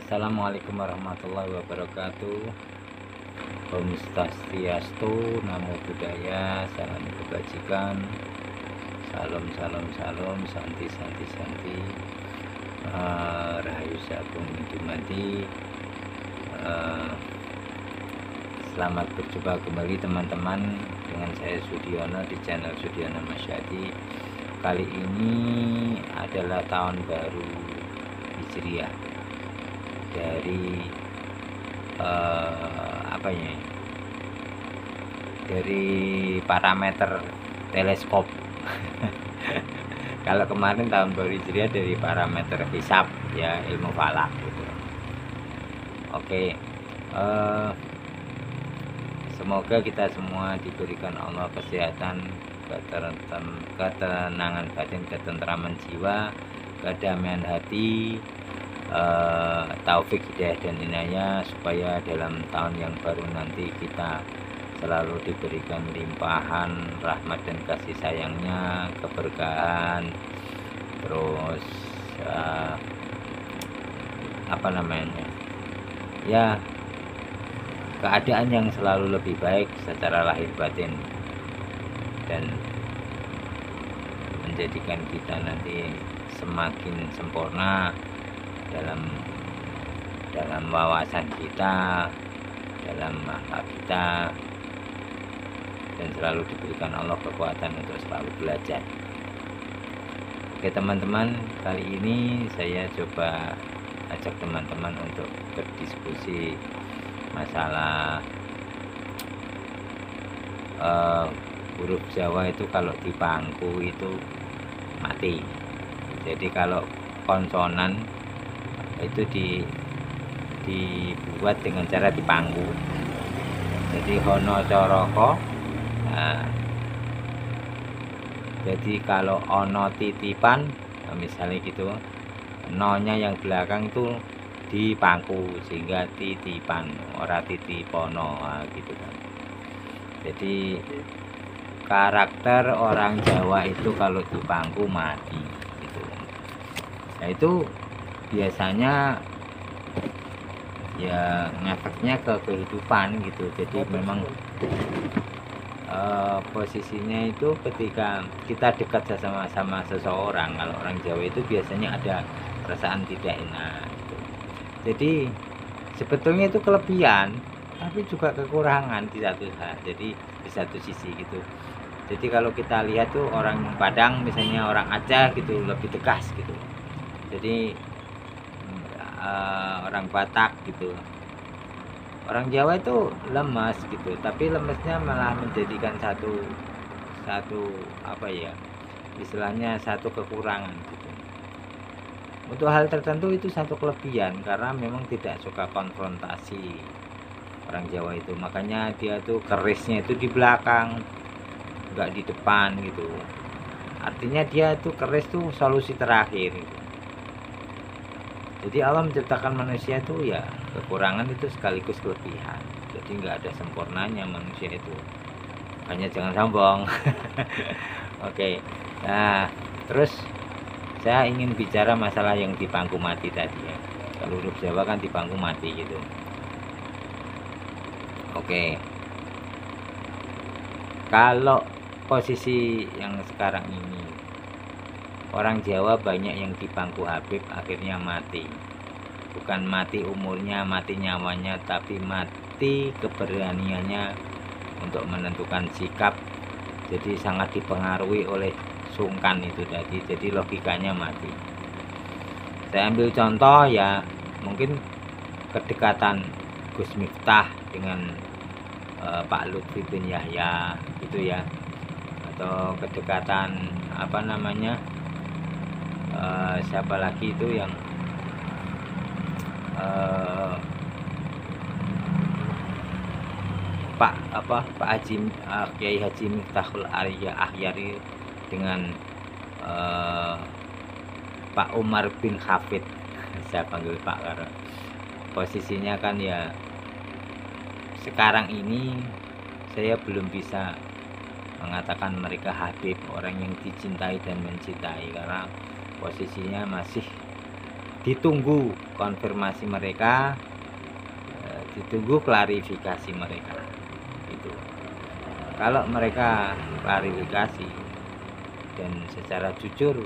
Assalamualaikum warahmatullahi wabarakatuh. Om Swastiastu, Namo Buddhaya, salam kebajikan, salam salam salam, santi santi santi, Rahayu Sagung Dumadi. Selamat berjumpa kembali teman-teman dengan saya Sudiono di channel Sudiono Masyadi. Kali ini adalah tahun baru Hijriah dari dari parameter teleskop. Kalau kemarin tahun baru Hijriah dari parameter hisab, ya, ilmu falak gitu. Oke, semoga kita semua diberikan Allah kesehatan, ketenangan batin, ketentraman jiwa, kedamaian hati, taufik, hidayah dan inayah, supaya dalam tahun yang baru nanti kita selalu diberikan limpahan rahmat dan kasih sayangnya, keberkahan, terus ya, keadaan yang selalu lebih baik secara lahir batin, dan menjadikan kita nanti semakin sempurna dalam wawasan kita, dalam akhlak kita, dan selalu diberikan Allah kekuatan untuk selalu belajar. Oke teman-teman, kali ini saya coba ajak teman-teman untuk berdiskusi masalah huruf Jawa itu kalau di pangku itu mati. Jadi kalau konsonan itu dibuat dengan cara dipangku. Jadi hono coroko. Nah, jadi kalau ono titipan, misalnya gitu, nonya yang belakang itu dipangku sehingga titipan, ora titipono, gitu kan. Jadi karakter orang Jawa itu kalau dipangku mati gitu. Nah, itu biasanya ya ngefeknya ke kehidupan gitu. Jadi memang posisinya itu ketika kita dekat sama seseorang, kalau orang Jawa itu biasanya ada perasaan tidak enak gitu. Jadi sebetulnya itu kelebihan tapi juga kekurangan di satu sisi gitu. Jadi kalau kita lihat tuh orang Padang, misalnya orang Aceh gitu, lebih tegas gitu. Jadi orang Batak gitu, orang Jawa itu lemas gitu, tapi lemesnya malah menjadikan satu istilahnya satu kekurangan gitu. Untuk hal tertentu itu satu kelebihan, karena memang tidak suka konfrontasi orang Jawa itu, makanya dia tuh kerisnya itu di belakang, enggak di depan gitu. Artinya dia tuh keris tuh solusi terakhir gitu. Jadi Allah menciptakan manusia itu ya kekurangan itu sekaligus kelebihan. Jadi nggak ada sempurnanya manusia itu. Makanya jangan sombong. Oke. Nah, terus saya ingin bicara masalah yang dipangku mati tadi ya. Kalau huruf Jawa kan dipangku mati gitu. Oke. Kalau posisi yang sekarang ini, orang Jawa banyak yang dipangku Habib akhirnya mati. Bukan mati umurnya, mati nyawanya, tapi mati keberaniannya untuk menentukan sikap. Jadi sangat dipengaruhi oleh sungkan itu tadi. Jadi logikanya mati. Saya ambil contoh ya, mungkin kedekatan Gus Miftah dengan Pak Lutfi bin Yahya gitu ya, atau kedekatan siapa lagi itu yang Pak Haji Kiai Haji Miftahul Ahyari dengan Pak Umar bin Hafid. Saya panggil Pak karena posisinya kan ya sekarang ini saya belum bisa mengatakan mereka Habib, orang yang dicintai dan mencintai, karena posisinya masih ditunggu konfirmasi mereka, ditunggu klarifikasi mereka. Itu kalau mereka klarifikasi dan secara jujur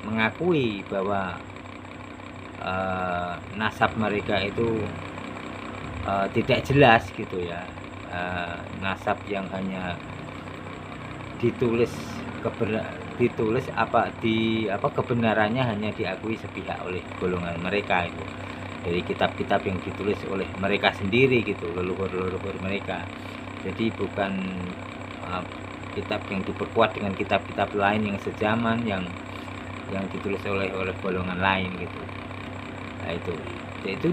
mengakui bahwa nasab mereka itu tidak jelas gitu ya, nasab yang hanya ditulis kebenarannya hanya diakui sepihak oleh golongan mereka itu dari kitab-kitab yang ditulis oleh mereka sendiri gitu, leluhur-leluhur mereka. Jadi bukan kitab yang diperkuat dengan kitab-kitab lain yang sezaman yang ditulis oleh golongan lain gitu. Nah itu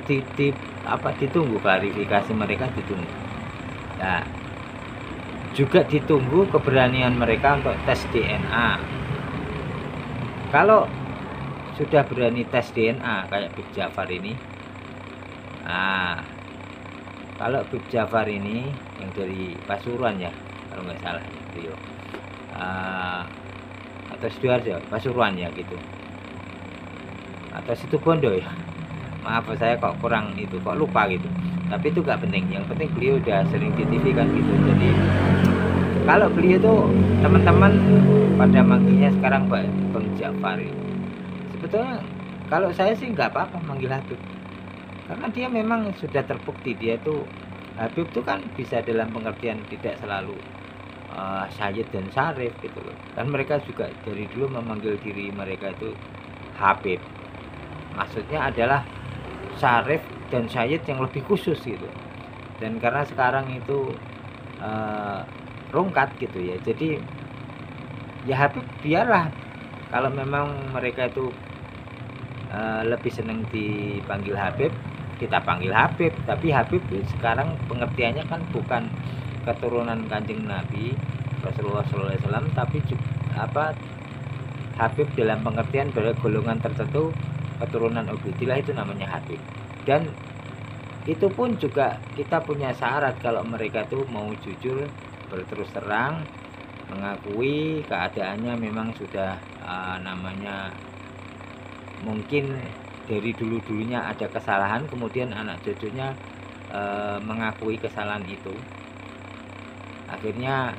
ditunggu klarifikasi mereka, ditunggu. Nah juga ditunggu keberanian mereka untuk tes DNA. Kalau sudah berani tes DNA kayak Bib Jafar ini, nah kalau Bib Jafar ini yang dari Pasuruan ya kalau nggak salah beliau, atau Sidoarjo, Pasuruan ya gitu, atau Situbondo ya, maaf saya kok kurang itu, kok lupa gitu, tapi itu gak penting, yang penting beliau udah sering di TV kan gitu. Jadi kalau beliau tuh teman-teman pada manggilnya sekarang Bang Jafar, sebetulnya kalau saya sih nggak apa-apa manggil Habib, karena dia memang sudah terbukti dia tuh Habib tuh kan bisa dalam pengertian tidak selalu Sayyid dan Syarif gitu loh. Dan mereka juga dari dulu memanggil diri mereka itu Habib, maksudnya adalah Syarif dan Sayyid yang lebih khusus gitu. Dan karena sekarang itu rungkat gitu ya, jadi ya Habib biarlah, kalau memang mereka itu lebih senang dipanggil Habib, kita panggil Habib. Tapi Habib sekarang pengertiannya kan bukan keturunan Kanjeng Nabi Rasulullah SAW, tapi Habib dalam pengertian pada golongan tertentu keturunan Ubaidillah itu namanya Habib. Dan itu pun juga kita punya syarat kalau mereka itu mau jujur, berterus terang, mengakui keadaannya memang sudah namanya mungkin dari dulunya ada kesalahan, kemudian anak cucunya mengakui kesalahan itu, akhirnya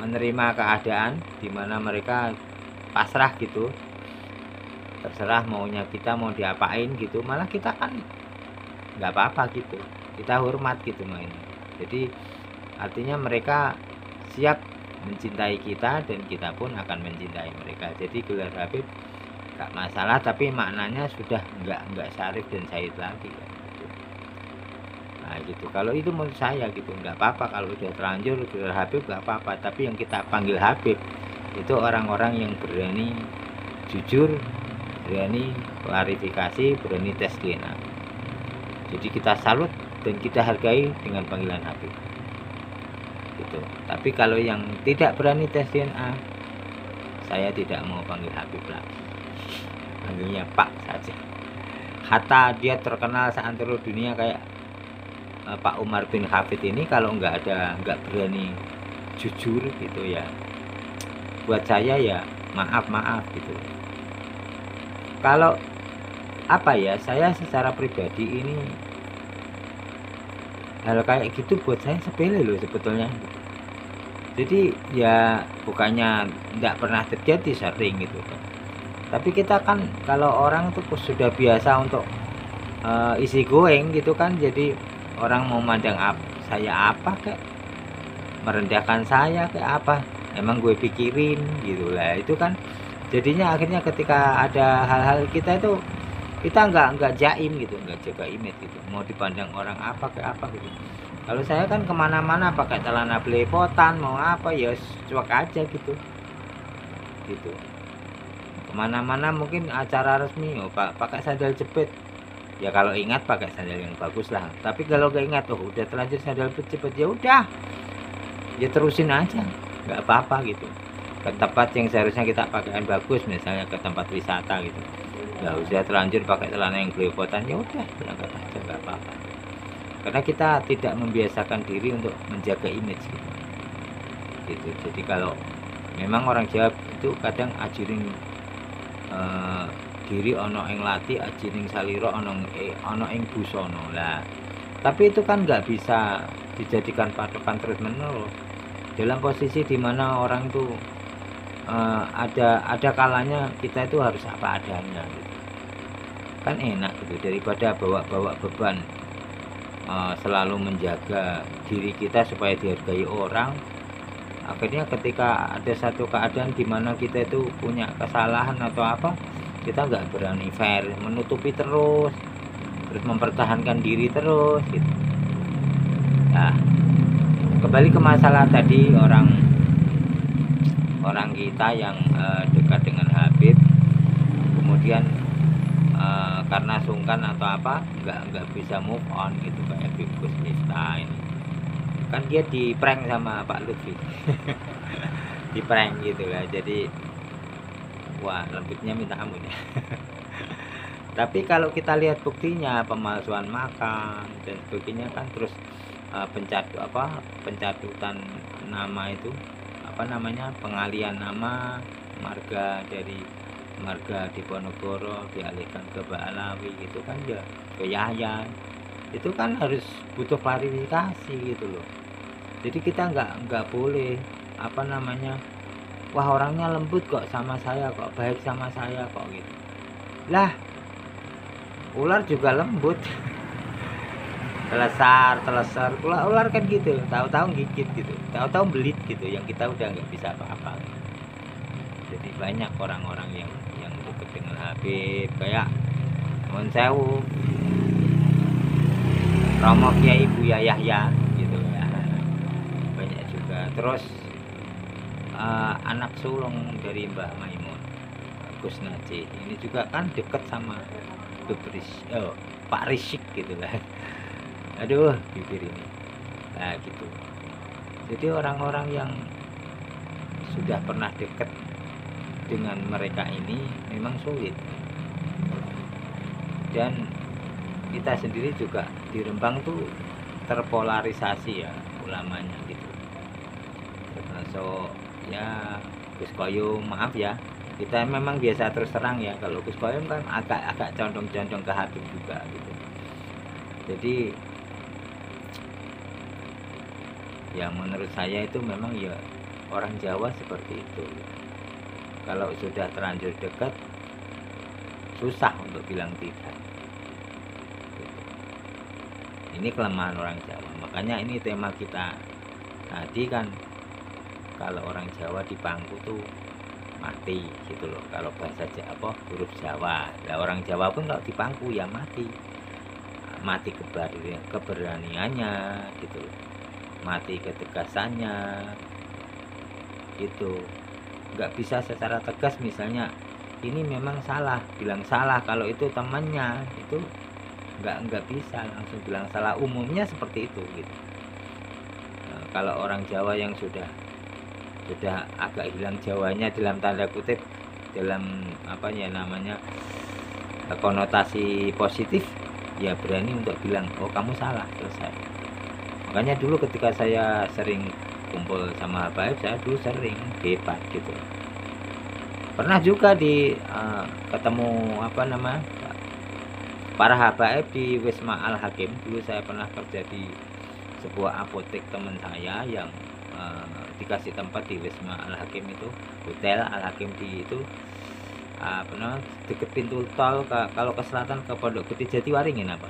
menerima keadaan di mana mereka pasrah gitu, terserah maunya kita mau diapain gitu, malah kita kan nggak apa-apa gitu, kita hormat gitu mainnya. Jadi artinya mereka siap mencintai kita dan kita pun akan mencintai mereka. Jadi gelar Habib nggak masalah, tapi maknanya sudah nggak Syarif dan Sayyid lagi kan, gitu. Nah gitu, kalau itu menurut saya gitu nggak apa-apa, kalau udah terlanjur gelar Habib nggak apa-apa. Tapi yang kita panggil Habib itu orang-orang yang berani jujur, berani klarifikasi, berani tes DNA. Jadi kita salut dan kita hargai dengan panggilan Habib gitu. Tapi kalau yang tidak berani tes DNA, saya tidak mau panggil Habib lagi, panggilnya Pak saja. Hatta dia terkenal seantero dunia kayak Pak Umar bin Hafid ini, kalau nggak berani jujur gitu ya, buat saya ya maaf gitu. Kalau saya secara pribadi ini hal kayak gitu buat saya sepele loh sebetulnya. Jadi ya bukannya tidak pernah terjadi, sering gitu kan. Tapi kita kan kalau orang tuh sudah biasa untuk isi going gitu kan, jadi orang mau mandang saya apa kayak merendahkan saya kayak apa, emang gue pikirin gitu lah. Itu kan jadinya akhirnya ketika ada hal-hal kita itu kita nggak jaim gitu, nggak jaga image gitu, mau dipandang orang apa kayak apa gitu. Kalau saya kan kemana-mana pakai celana belepotan, mau apa ya cuek aja gitu kemana-mana, mungkin acara resmi pakai sandal jepit ya, kalau ingat pakai sandal yang bagus lah. Tapi kalau nggak ingat udah terlanjur sandal jepit ya udah ya terusin aja, nggak apa-apa gitu. Ke tempat yang seharusnya kita pakaian bagus, misalnya ke tempat wisata gitu, nggak usah terlanjur pakai celana yang belepotan, ya udah berangkat aja, nggak apa-apa. Karena kita tidak membiasakan diri untuk menjaga image gitu. Jadi kalau memang orang Jawa itu kadang ajuring eh, diri ana ing lati ajining salira ana ing busana. Lah tapi itu kan nggak bisa dijadikan patokan terus menerus dalam posisi dimana orang itu ada kalanya kita itu harus apa adanya gitu. Kan enak gitu daripada bawa beban selalu menjaga diri kita supaya dihargai orang. Akhirnya ketika ada satu keadaan di mana kita itu punya kesalahan atau apa, kita nggak berani fair, menutupi terus mempertahankan diri terus gitu. Nah, kembali ke masalah tadi orang kita yang dekat dengan Habib, kemudian karena sungkan atau apa nggak bisa move on gitu, kayak Habib Gus Miftah ini kan dia di prank sama Pak Lutfi di prank gitu lah, jadi wah lembutnya minta ampun ya. Tapi kalau kita lihat buktinya pemalsuan makam dan sebagainya kan, terus pencatutan nama itu apa namanya, pengalian nama marga dari marga Diponegoro dialihkan ke Ba'alawi gitu kan, ya ke Yahya, itu kan harus butuh klarifikasi gitu loh. Jadi kita nggak boleh apa namanya, wah orangnya lembut kok sama saya, kok baik sama saya kok gitu. Lah ular juga lembut. telesar ular kan gitu, tahu-tahu gigit gitu, tahu-tahu belit gitu, yang kita udah nggak bisa apa-apa. Jadi banyak orang-orang yang dekat dengan Habib, kayak Mon Sewu, Romo Kiai Buya Yahya gitu ya, banyak juga. Terus anak sulung dari Mbah Maimun, Gus Najih, ini juga kan dekat sama Pak Rizik gitu lah. Aduh bibir ini. Nah gitu. Jadi orang-orang yang sudah pernah dekat dengan mereka ini memang sulit. Dan kita sendiri juga di Rembang tuh terpolarisasi ya ulamanya gitu. Termasuk ya Gus Koyum, maaf ya, kita memang biasa terus terang ya. Kalau Gus Koyum kan agak condong-condong ke Habib juga gitu. Jadi ya menurut saya itu memang ya orang Jawa seperti itu. Kalau sudah terlanjur dekat, susah untuk bilang tidak. Ini kelemahan orang Jawa. Makanya ini tema kita tadi kan, kalau orang Jawa di pangku tuh mati gitu loh. Kalau bahasa Jawa huruf Jawa. Nah, orang Jawa pun kalau di pangku ya mati. Mati keberaniannya gitu loh. Mati ketegasannya gitu. Nggak bisa secara tegas misalnya ini memang salah, bilang salah. Kalau itu temannya itu nggak bisa langsung bilang salah, umumnya seperti itu gitu. Nah, kalau orang Jawa yang sudah agak hilang Jawanya dalam tanda kutip, dalam apa ya namanya, konotasi positif, ya berani untuk bilang oh kamu salah, selesai. Makanya dulu ketika saya sering kumpul sama Habaib, saya dulu sering debat gitu. Pernah juga ketemu apa nama para Habaib di Wisma Al Hakim. Dulu saya pernah kerja di sebuah apotek teman saya yang dikasih tempat di Wisma Al Hakim, itu hotel Al Hakim di itu apa namanya, deket pintu tol kalau ke selatan ke Pondok Gede Jatiwaringin apa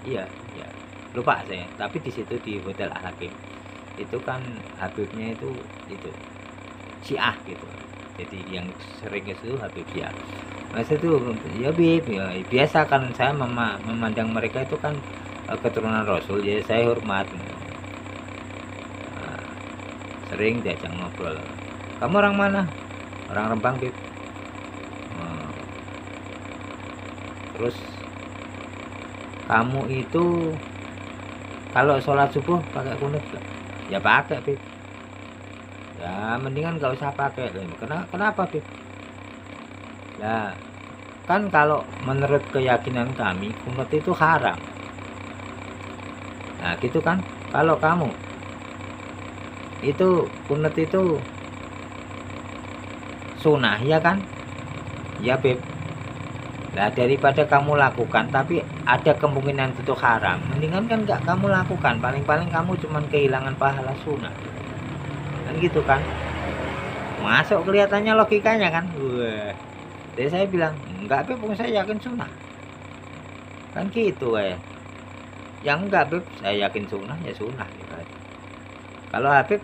iya lupa saya, tapi di situ di hotel Al Hakim itu kan Habibnya itu Syiah gitu. Jadi yang sering ke situ Habib Syiah. Masa itu ya Bib ya, biasa kan saya memandang mereka itu kan keturunan Rasul, jadi saya hormat. Sering diajak ngobrol, kamu orang mana? Orang Rembang Bib. Terus kamu itu kalau sholat subuh pakai kunut gak? Ya pakai Bib. Ya mendingan gak usah pakai. Kenapa Bib? Ya kan kalau menurut keyakinan kami kunut itu haram. Nah gitu kan. Kalau kamu itu kunut itu sunnah ya kan, Ya Beb. Nah daripada kamu lakukan tapi ada kemungkinan itu haram, mendingan kan nggak kamu lakukan, paling-paling kamu cuman kehilangan pahala sunnah kan gitu kan. Masuk kelihatannya logikanya kan. Wah, jadi saya bilang enggak Beb, saya yakin sunnah kan gitu ya. Yang enggak Beb, saya yakin sunnah ya sunnah gitu aja. Kalau Habib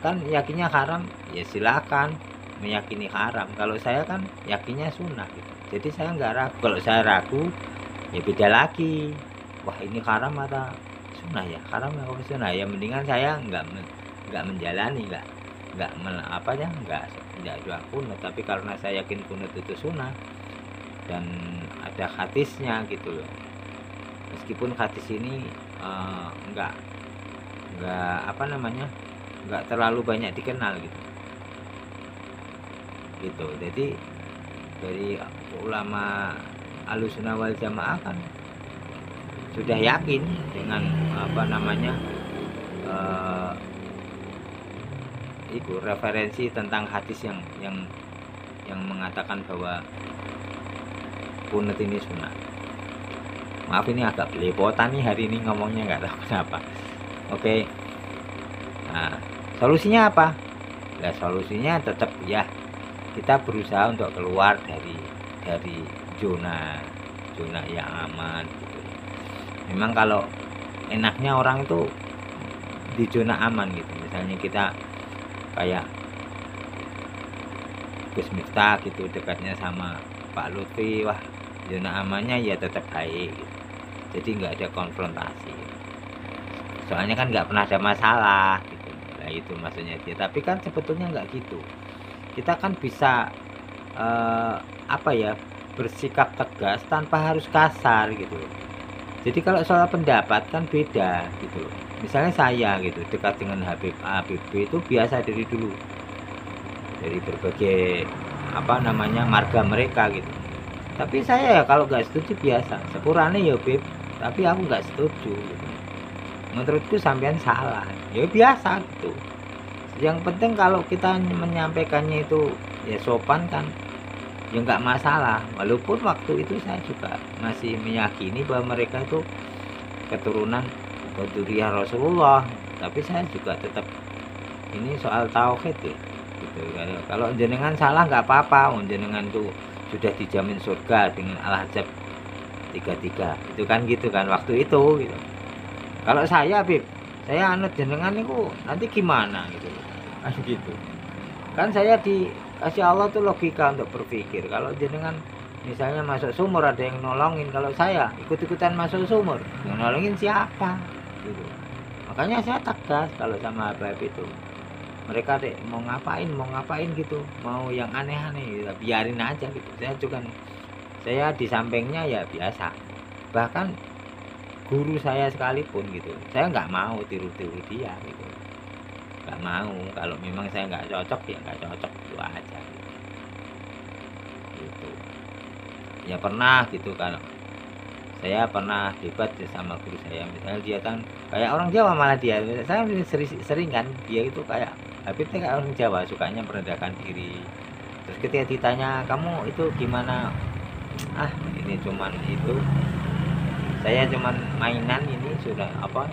kan yakinnya haram, ya silakan meyakini haram. Kalau saya kan yakinnya sunnah gitu. Jadi saya nggak ragu. Kalau saya ragu ya beda lagi, wah ini haram atau sunnah ya, haram atau sunnah ya, mendingan saya nggak menjalani, apa ya, nggak doa kunut. Tapi karena saya yakin kunut itu sunnah dan ada hadisnya gitu loh, meskipun hadis ini nggak apa namanya, nggak terlalu banyak dikenal gitu. Jadi dari ulama Ahlussunnah wal Jamaah kan sudah yakin dengan apa namanya itu referensi tentang hadis yang mengatakan bahwa kunut ini sunnah. Maaf ini agak belepotan nih hari ini ngomongnya, nggak tahu kenapa. Oke. Nah, solusinya apa? Nah, solusinya tetap ya kita berusaha untuk keluar dari zona yang aman gitu. Memang kalau enaknya orang itu di zona aman gitu. Misalnya kita kayak Gus Miftah gitu, dekatnya sama Pak Lutfi, wah zona amannya ya tetap baik gitu. Jadi nggak ada konfrontasi. Soalnya kan nggak pernah ada masalah gitu. Nah itu maksudnya dia. Tapi kan sebetulnya nggak gitu. Kita kan bisa apa ya, bersikap tegas tanpa harus kasar gitu. Jadi kalau soal pendapat kan beda gitu. Misalnya saya gitu dekat dengan Habib A, Habib B itu biasa dari dulu, dari berbagai apa namanya marga mereka gitu. Tapi saya ya kalau nggak setuju biasa, sepurane ya Beb, tapi aku nggak setuju gitu. Menurutku sampean salah, ya biasa gitu. Yang penting kalau kita menyampaikannya itu ya sopan kan, ya nggak masalah. Walaupun waktu itu saya juga masih meyakini bahwa mereka itu keturunan dzurriyyah Rasulullah, tapi saya juga tetap ini soal tauhid ya gitu. Kalau jenengan salah nggak apa-apa, jenengan tuh sudah dijamin surga dengan Al-Ahzab 33 itu kan gitu kan waktu itu gitu. Kalau saya Bib, saya anut jenengan itu nanti gimana gitu kan gitu kan. Saya dikasih Allah tuh logika untuk berpikir. Kalau jenengan misalnya masuk sumur ada yang nolongin, kalau saya ikut-ikutan masuk sumur, yang nolongin siapa gitu. Makanya saya tegas kalau sama Habib itu, mereka deh mau ngapain gitu, mau yang aneh-aneh ya biarin aja gitu. Saya juga, saya di sampingnya ya biasa, bahkan guru saya sekalipun gitu, saya nggak mau tiru-tiru dia gitu, nggak mau. Kalau memang saya nggak cocok ya nggak cocok, itu aja gitu. Ya pernah gitu, kalau saya pernah debat sama guru saya, misalnya dia kan kayak orang Jawa, malah dia, saya sering kan dia itu kayak Habib kayak orang Jawa, sukanya merendahkan diri. Terus ketika ditanya kamu itu gimana, ah ini cuman itu, saya cuman mainan, ini sudah apa,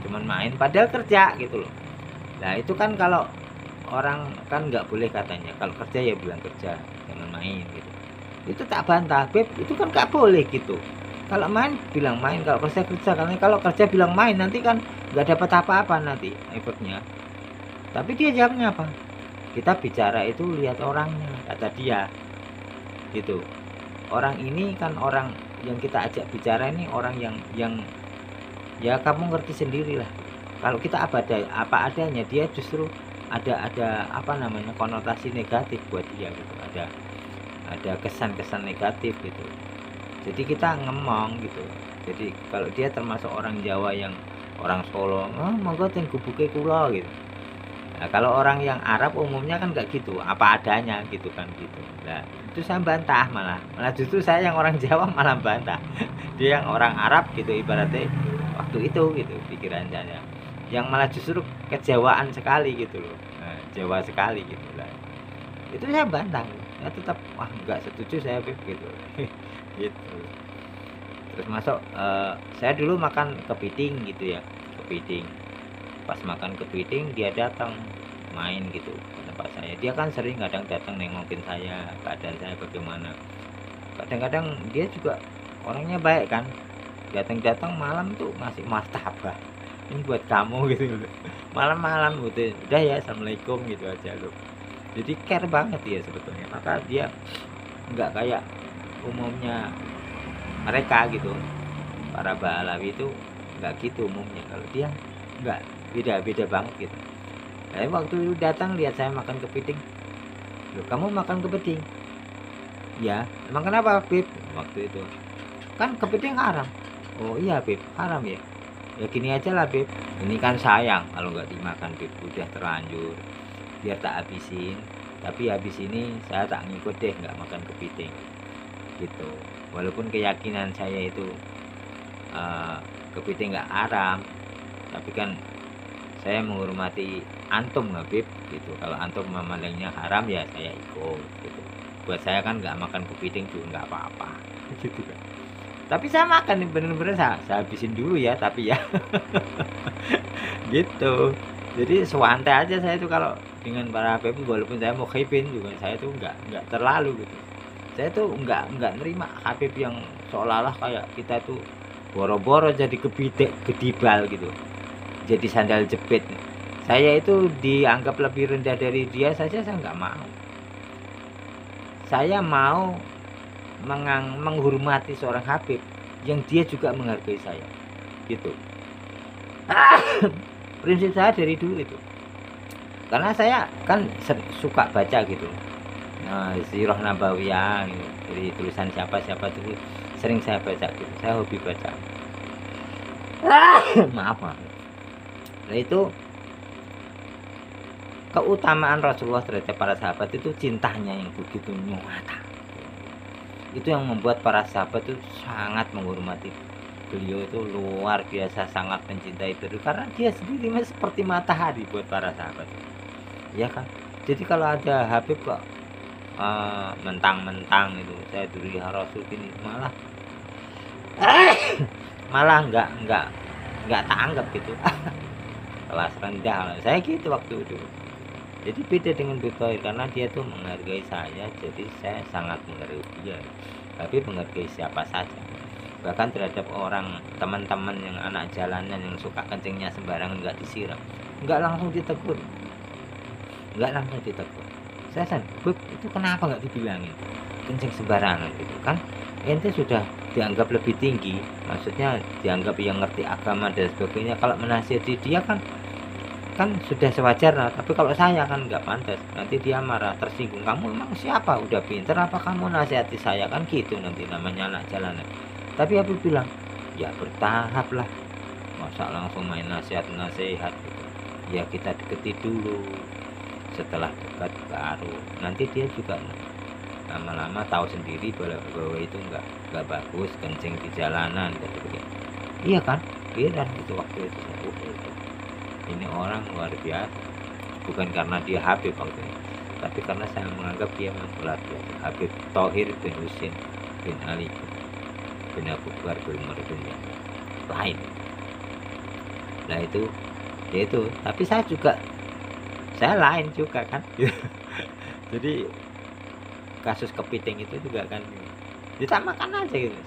cuman main padahal kerja gitu loh. Nah itu kan kalau orang kan nggak boleh katanya, kalau kerja ya bilang kerja, jangan main gitu. Itu tak bantah, Beb, itu kan nggak boleh gitu. Kalau main bilang main, kalau kerja kerja. Karena kalau kerja bilang main nanti kan nggak dapat apa-apa nanti efeknya. Tapi dia jawabnya apa? Kita bicara itu lihat orangnya, kata dia gitu. Orang ini kan orang yang kita ajak bicara ini orang yang ya kamu ngerti sendirilah. Kalau kita apa adanya, dia justru ada apa namanya, konotasi negatif buat dia gitu. Ada kesan-kesan negatif gitu. Jadi kita ngemong gitu. Jadi kalau dia termasuk orang Jawa yang orang Solo, monggo teng gubuke kula gitu. Nah, kalau orang yang Arab umumnya kan nggak gitu, apa adanya gitu kan gitu. Nah, itu saya bantah, malah justru saya yang orang Jawa malah bantah. Dia yang orang Arab gitu ibaratnya waktu itu gitu pikiran saya. Yang malah justru kejawaan sekali gitu loh. Nah, Jawa sekali gitu lah. Itu saya bantah. ya tetap wah nggak setuju saya Beb gitu. Gitu. Terus masuk saya dulu makan kepiting gitu ya, kepiting. Pas makan kepiting dia datang main gitu ke tempat saya. Dia kan sering kadang datang nengokin saya, keadaan saya bagaimana. Kadang-kadang dia juga orangnya baik kan. Datang-datang malam tuh ngasih martabak. Ini buat kamu gitu loh. Malam-malam gitu. Udah ya, assalamualaikum gitu aja loh. Jadi care banget dia sebetulnya. Maka dia nggak kayak umumnya mereka gitu. Para Balawi itu nggak gitu umumnya. Kalau dia nggak, beda-beda banget gitu. Nah, waktu itu datang lihat saya makan kepiting. Loh, kamu makan kepiting? Ya, emang kenapa, Beb? Waktu itu. Kan kepiting haram. Oh iya, Beb, haram ya. Ya gini aja lah, Beb. Ini kan sayang kalau nggak dimakan, Beb. Udah terlanjur. Biar tak habisin. Tapi habis ini saya tak ngikut deh nggak makan kepiting. Gitu. Walaupun keyakinan saya itu kepiting nggak haram, tapi kan saya menghormati antum nggak Beb gitu. Kalau antum memandangnya haram ya saya ikut gitu. Buat saya kan nggak makan kepiting juga nggak apa-apa gitu kan. Tapi saya makan nih bener-bener saya habisin dulu ya tapi ya gitu. Jadi sewantai aja saya tuh kalau dengan para Beb, walaupun saya mau khipin juga saya tuh nggak terlalu gitu. Saya tuh nggak nerima Habib yang seolah-olah kayak kita tuh boro-boro jadi kedibal gitu. Jadi sandal jepit. Saya itu dianggap lebih rendah dari dia saja saya nggak mau. Saya mau menghormati seorang Habib yang dia juga menghargai saya. Gitu. Prinsip saya dari dulu itu. Karena saya kan suka baca gitu. Sirah Nabawiyah gitu. Dari tulisan siapa-siapa dulu sering saya baca gitu. Saya hobi baca. Maaf. Nah itu keutamaan Rasulullah terhadap para sahabat itu cintanya yang begitu nyata. Itu yang membuat para sahabat itu sangat menghormati beliau, itu luar biasa sangat mencintai beliau karena dia sendiri seperti matahari buat para sahabat. Ya kan? Jadi kalau ada Habib kok mentang-mentang itu saya dulu ya Rasul ini malah nggak tak anggap gitu. Kelas rendah saya gitu waktu itu. Jadi beda dengan Betoir karena dia tuh menghargai saya, jadi saya sangat menghargai dia. Tapi menghargai siapa saja, bahkan terhadap orang teman-teman yang anak jalanan yang suka kencingnya sembarangan nggak disiram, nggak langsung ditegur. Saya Beb, itu kenapa nggak dibilangin kencing sembarangan gitu kan? Ente sudah dianggap lebih tinggi, maksudnya dianggap yang ngerti agama dan sebagainya. Kalau menasihati dia kan sudah sewajarnya, tapi kalau saya kan nggak pantas, nanti dia marah, tersinggung. Kamu emang siapa? Udah pinter apa kamu nasihati saya? Kan gitu nanti namanya anak jalanan. Tapi aku bilang ya bertahap lah, masa langsung main nasihat gitu. Ya kita deketi dulu, setelah dekat baru nanti dia juga lama-lama tahu sendiri bahwa itu nggak bagus kencing di jalanan gitu. Iya kan? Iya, dan itu waktu itu ini orang luar biasa, bukan karena dia Habib waktu itu, tapi karena saya menganggap dia luar biasa. Habib Thohir bin Husin bin Ali bin Abu Bakar bin Umar bin lain. Nah itu ya itu, tapi saya lain juga kan. Jadi kasus kepiting itu juga kan ditamakan aja gitu.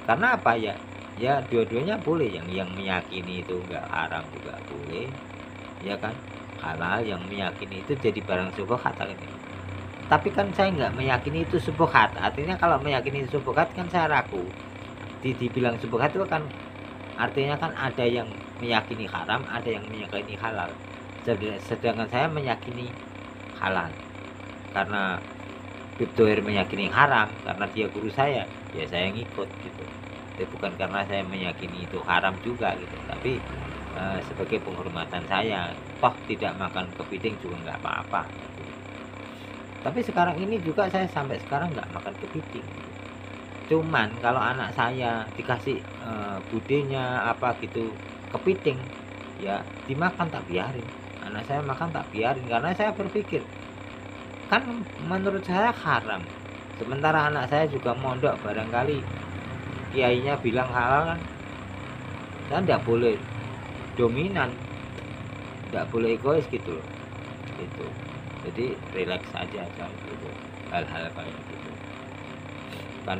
Karena apa ya? Ya dua-duanya boleh, yang meyakini itu enggak haram juga boleh, ya kan, halal. Yang meyakini itu jadi barang syubhat ini. Tapi kan saya nggak meyakini itu syubhat. Artinya kalau meyakini syubhat kan saya ragu. Dibilang syubhat itu kan artinya kan ada yang meyakini haram, ada yang meyakini halal. Sedangkan saya meyakini halal karena Bitoir meyakini haram karena dia guru saya, ya saya ngikut gitu. Jadi bukan karena saya meyakini itu haram juga gitu, tapi sebagai penghormatan saya, toh tidak makan kepiting juga nggak apa-apa gitu. Tapi sekarang ini juga saya sampai sekarang nggak makan kepiting gitu. Cuman kalau anak saya dikasih budenya apa gitu kepiting, ya dimakan tak biarin. Anak saya makan tak biarin karena saya berpikir kan menurut saya haram. Sementara anak saya juga mondok, barangkali kiainya bilang halal kan, saya tidak boleh dominan, tidak boleh egois gitu loh, gitu. Jadi relax aja gitu, hal-hal kayak gitu kan.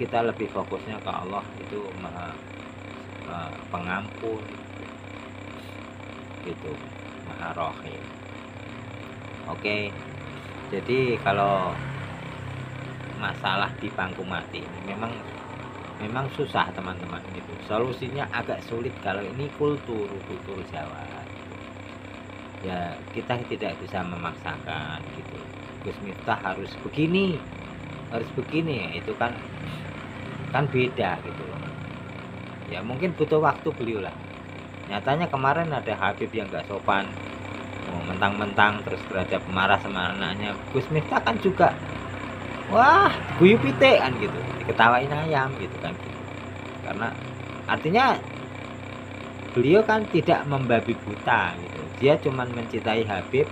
Kita lebih fokusnya ke Allah, itu maha pengampun gitu, maha rohim. Oke, jadi kalau masalah di bangku mati ini memang susah teman-teman gitu. Solusinya agak sulit kalau ini kultur Jawa gitu. Ya kita tidak bisa memaksakan gitu. Gus Miftah harus begini, ya itu kan beda gitu loh. Ya mungkin butuh waktu beliau lah. Nyatanya kemarin ada Habib yang gak sopan, mentang-mentang terus terhadap marah sama anaknya. Gus Miftah kan juga, wah guyu pite kan gitu, diketawain ayam gitu kan gitu. Karena artinya beliau kan tidak membabi buta gitu, dia cuman mencintai Habib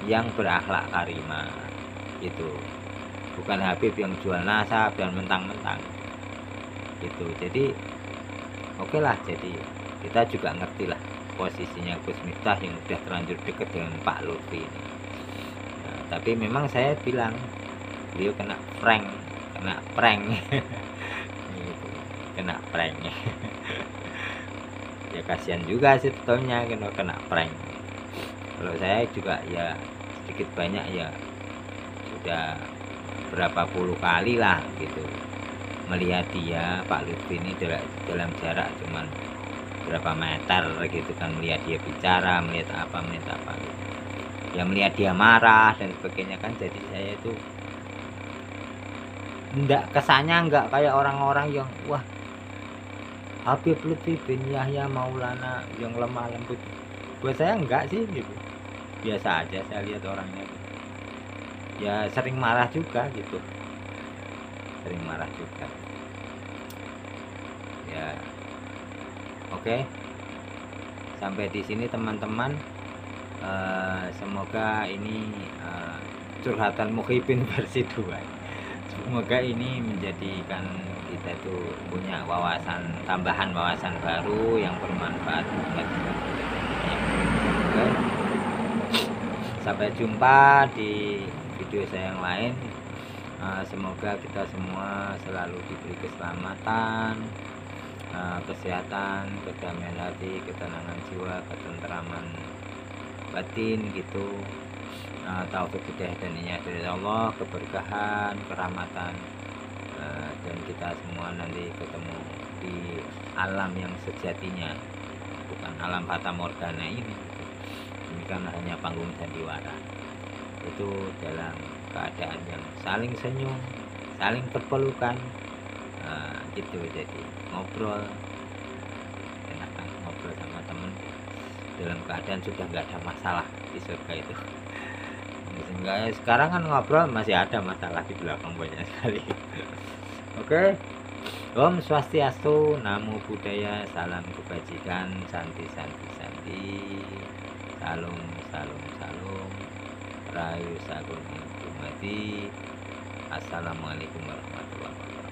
yang berakhlak karimah gitu, bukan Habib yang jual nasab dan mentang-mentang gitu. Jadi oke lah, jadi kita juga ngerti lah posisinya Gus Miftah yang udah terlanjur deket dengan Pak Lutfi ini. Nah, tapi memang saya bilang beliau kena prank gitu, kena prank ya kasihan juga sebetulnya kena prank. Kalau saya juga ya sedikit banyak ya sudah berapa puluh kali lah gitu melihat dia Pak Lutfi ini dalam jarak cuman berapa meter gitu kan, melihat dia bicara, melihat apa gitu. Ya melihat dia marah dan sebagainya kan. Jadi saya itu kesannya enggak kayak orang-orang yang wah Habib Lutfi bin Yahya Maulana yang lemah lembut. Buat saya enggak sih gitu, biasa aja saya lihat orangnya gitu. Ya sering marah juga gitu, ya. Oke, sampai di sini teman-teman. Semoga ini curhatan Muhyiddin versi 2. Semoga ini menjadikan kita tuh punya tambahan wawasan baru yang bermanfaat buat kita. Oke. Sampai jumpa di video saya yang lain. Semoga kita semua selalu diberi keselamatan, kesehatan, kedamaian hati, ketenangan jiwa, ketenteraman batin gitu, taufik hidayah dan inyah dari Allah, keberkahan, kerahmatan, dan kita semua nanti ketemu di alam yang sejatinya, bukan alam fata morgana ini. Ini kan hanya panggung sandiwara. Itu dalam keadaan yang saling senyum, saling berpelukan, gitu. Jadi ngobrol, enakan ngobrol sama temen dalam keadaan sudah nggak ada masalah di surga itu. Sehingga sekarang kan ngobrol masih ada masalah di belakang banyak sekali. Oke. Om Swastiastu, Namo Buddhaya, salam kebajikan, santi. Salam, Rayu Sagung Dumadi. Assalamualaikum warahmatullahi wabarakatuh.